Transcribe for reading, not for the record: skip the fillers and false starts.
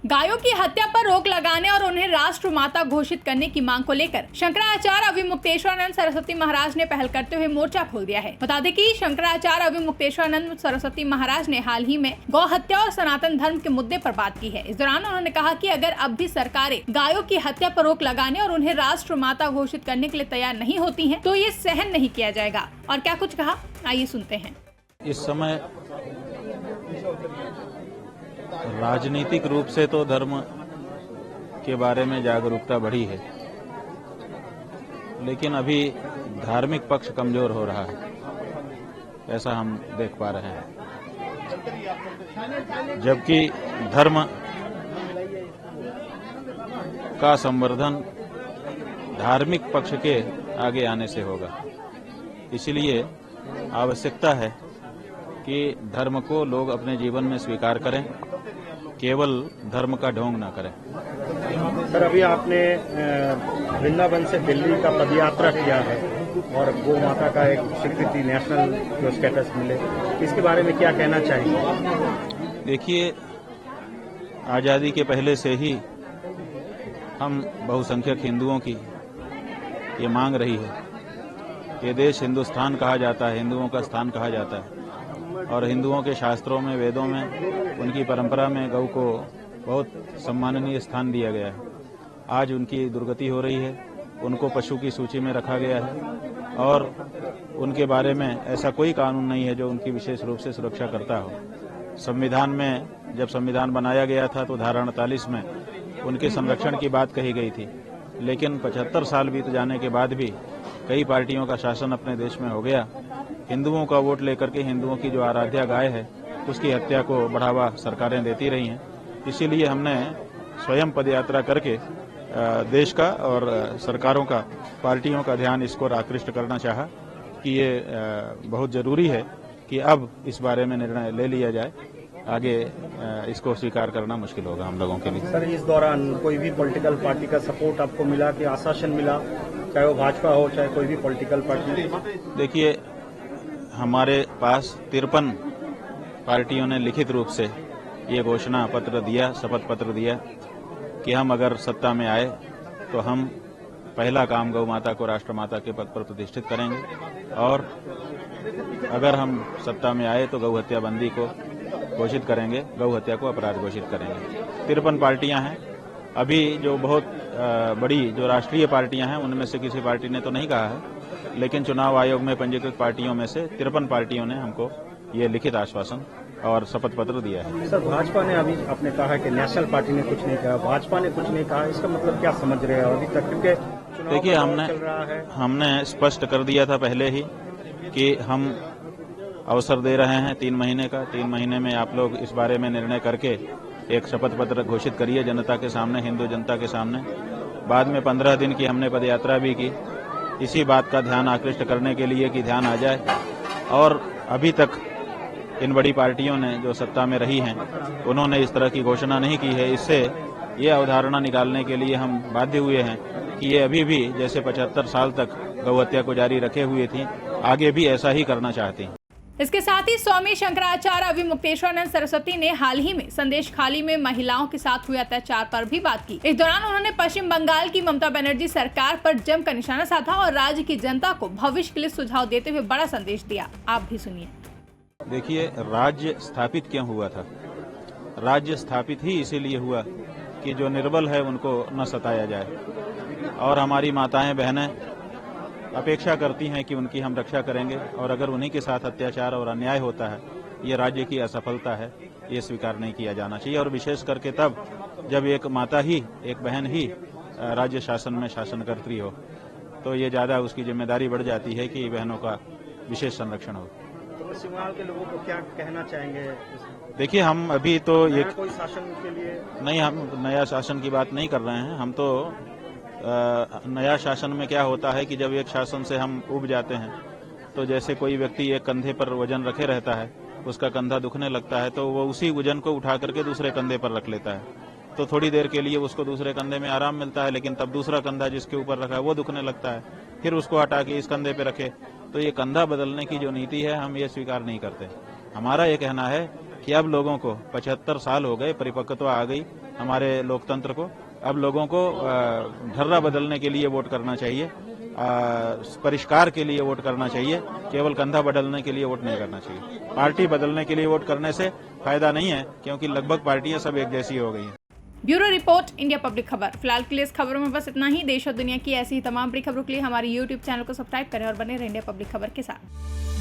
गायों की हत्या पर रोक लगाने और उन्हें राष्ट्र माता घोषित करने की मांग को लेकर शंकराचार्य अभिमुक्तेश्वरानंद सरस्वती महाराज ने पहल करते हुए मोर्चा खोल दिया है। बता दें कि शंकराचार्य अभिमुक्तेश्वरानंद सरस्वती महाराज ने हाल ही में गौ हत्या और सनातन धर्म के मुद्दे पर बात की है। इस दौरान उन्होंने कहा कि अगर अब भी सरकारें गायों की हत्या पर रोक लगाने और उन्हें राष्ट्र माता घोषित करने के लिए तैयार नहीं होती है तो ये सहन नहीं किया जाएगा। और क्या कुछ कहा, आइए सुनते हैं। इस समय राजनीतिक रूप से तो धर्म के बारे में जागरूकता बढ़ी है, लेकिन अभी धार्मिक पक्ष कमजोर हो रहा है, ऐसा हम देख पा रहे हैं। जबकि धर्म का संवर्धन धार्मिक पक्ष के आगे आने से होगा। इसलिए आवश्यकता है कि धर्म को लोग अपने जीवन में स्वीकार करें, केवल धर्म का ढोंग न करें। सर, अभी आपने वृंदावन से दिल्ली का पदयात्रा किया है और गौ माता का एक स्वीकृति नेशनल जो स्टेटस मिले, इसके बारे में क्या कहना चाहिए? देखिए, आजादी के पहले से ही हम बहुसंख्यक हिंदुओं की ये मांग रही है कि देश हिंदुस्तान कहा जाता है, हिंदुओं का स्थान कहा जाता है, और हिंदुओं के शास्त्रों में, वेदों में, उनकी परंपरा में गौ को बहुत सम्माननीय स्थान दिया गया है। आज उनकी दुर्गति हो रही है, उनको पशु की सूची में रखा गया है और उनके बारे में ऐसा कोई कानून नहीं है जो उनकी विशेष रूप से सुरक्षा करता हो। संविधान में, जब संविधान बनाया गया था तो धारा 48 में उनके संरक्षण की बात कही गई थी, लेकिन 75 साल बीत जाने के बाद भी कई पार्टियों का शासन अपने देश में हो गया। हिंदुओं का वोट लेकर के हिंदुओं की जो आराध्या गाय है उसकी हत्या को बढ़ावा सरकारें देती रही हैं। इसीलिए हमने स्वयं पदयात्रा करके देश का और सरकारों का, पार्टियों का ध्यान इस ओर आकृष्ट करना चाहा कि ये बहुत जरूरी है कि अब इस बारे में निर्णय ले लिया जाए। आगे इसको स्वीकार करना मुश्किल होगा हम लोगों के लिए। सर, इस दौरान कोई भी पॉलिटिकल पार्टी का सपोर्ट आपको मिला कि आश्वासन मिला, चाहे वो भाजपा हो चाहे कोई भी पॉलिटिकल पार्टी? देखिए, हमारे पास 53 पार्टियों ने लिखित रूप से ये घोषणा पत्र दिया, शपथ पत्र दिया कि हम अगर सत्ता में आए तो हम पहला काम गौ माता को राष्ट्रमाता के पद पर प्रतिष्ठित करेंगे, और अगर हम सत्ता में आए तो गौ हत्या बंदी को घोषित करेंगे, गौ हत्या को अपराध घोषित करेंगे। 53 पार्टियां हैं। अभी जो बहुत बड़ी जो राष्ट्रीय पार्टियां हैं उनमें से किसी पार्टी ने तो नहीं कहा है, लेकिन चुनाव आयोग में पंजीकृत पार्टियों में से 53 पार्टियों ने हमको ये लिखित आश्वासन और शपथ पत्र दिया है। सर, भाजपा ने अभी आपने कहा कि नेशनल पार्टी ने कुछ नहीं कहा, भाजपा ने कुछ नहीं कहा, इसका मतलब क्या समझ रहे हैं अभी तक? क्योंकि देखिए, हमने स्पष्ट कर दिया था पहले ही कि हम अवसर दे रहे हैं 3 महीने का। 3 महीने में आप लोग इस बारे में निर्णय करके एक शपथ पत्र घोषित करिए जनता के सामने, हिंदू जनता के सामने। बाद में 15 दिन की हमने पदयात्रा भी की, इसी बात का ध्यान आकृष्ट करने के लिए कि ध्यान आ जाए। और अभी तक इन बड़ी पार्टियों ने जो सत्ता में रही हैं उन्होंने इस तरह की घोषणा नहीं की है। इससे ये अवधारणा निकालने के लिए हम बाध्य हुए हैं कि ये अभी भी जैसे 75 साल तक गौ हत्या को जारी रखे हुए थी, आगे भी ऐसा ही करना चाहती हैं। इसके साथ ही स्वामी शंकराचार्य अभिमुक्तेश्वरानंद सरस्वती ने हाल ही में संदेश खाली में महिलाओं के साथ हुए अत्याचार पर भी बात की। इस दौरान उन्होंने पश्चिम बंगाल की ममता बनर्जी सरकार पर जमकर निशाना साधा और राज्य की जनता को भविष्य के लिए सुझाव देते हुए बड़ा संदेश दिया। आप भी सुनिए। देखिए, राज्य स्थापित क्यों हुआ था? राज्य स्थापित ही इसीलिए हुआ कि जो निर्बल है उनको न सताया जाए, और हमारी माताएं बहनें अपेक्षा करती हैं कि उनकी हम रक्षा करेंगे, और अगर उन्हीं के साथ अत्याचार और अन्याय होता है, ये राज्य की असफलता है, ये स्वीकार नहीं किया जाना चाहिए। और विशेष करके तब जब एक माता ही, एक बहन ही राज्य शासन में शासनकर्त्री हो, तो ये ज्यादा उसकी जिम्मेदारी बढ़ जाती है कि बहनों का विशेष संरक्षण हो। तो पश्चिम बंगाल के लोगों को क्या कहना चाहेंगे? देखिए, हम अभी तो ये कोई शासन के लिए नहीं, हम नया शासन की बात नहीं कर रहे हैं। हम तो नया शासन में क्या होता है कि जब एक शासन से हम उब जाते हैं तो जैसे कोई व्यक्ति एक कंधे पर वजन रखे रहता है, उसका कंधा दुखने लगता है तो वो उसी वजन को उठा करके दूसरे कंधे पर रख लेता है, तो थोड़ी देर के लिए उसको दूसरे कंधे में आराम मिलता है, लेकिन तब दूसरा कंधा जिसके ऊपर रखा है वो दुखने लगता है, फिर उसको हटा के इस कंधे पे रखे। तो ये कंधा बदलने की जो नीति है हम ये स्वीकार नहीं करते। हमारा ये कहना है कि अब लोगों को 75 साल हो गए, परिपक्वता आ गई हमारे लोकतंत्र को। अब लोगों को ढर्रा बदलने के लिए वोट करना चाहिए, परिष्कार के लिए वोट करना चाहिए, केवल कंधा बदलने के लिए वोट नहीं करना चाहिए। पार्टी बदलने के लिए वोट करने से फायदा नहीं है, क्योंकि लगभग पार्टियां सब एक जैसी हो गई हैं। ब्यूरो रिपोर्ट, इंडिया पब्लिक खबर। फिलहाल के लिए इस खबरों में बस इतना ही। देश और दुनिया की ऐसी ही तमाम बड़ी खबरों के लिए हमारे YouTube चैनल को सब्सक्राइब करें और बने रहें इंडिया पब्लिक खबर के साथ।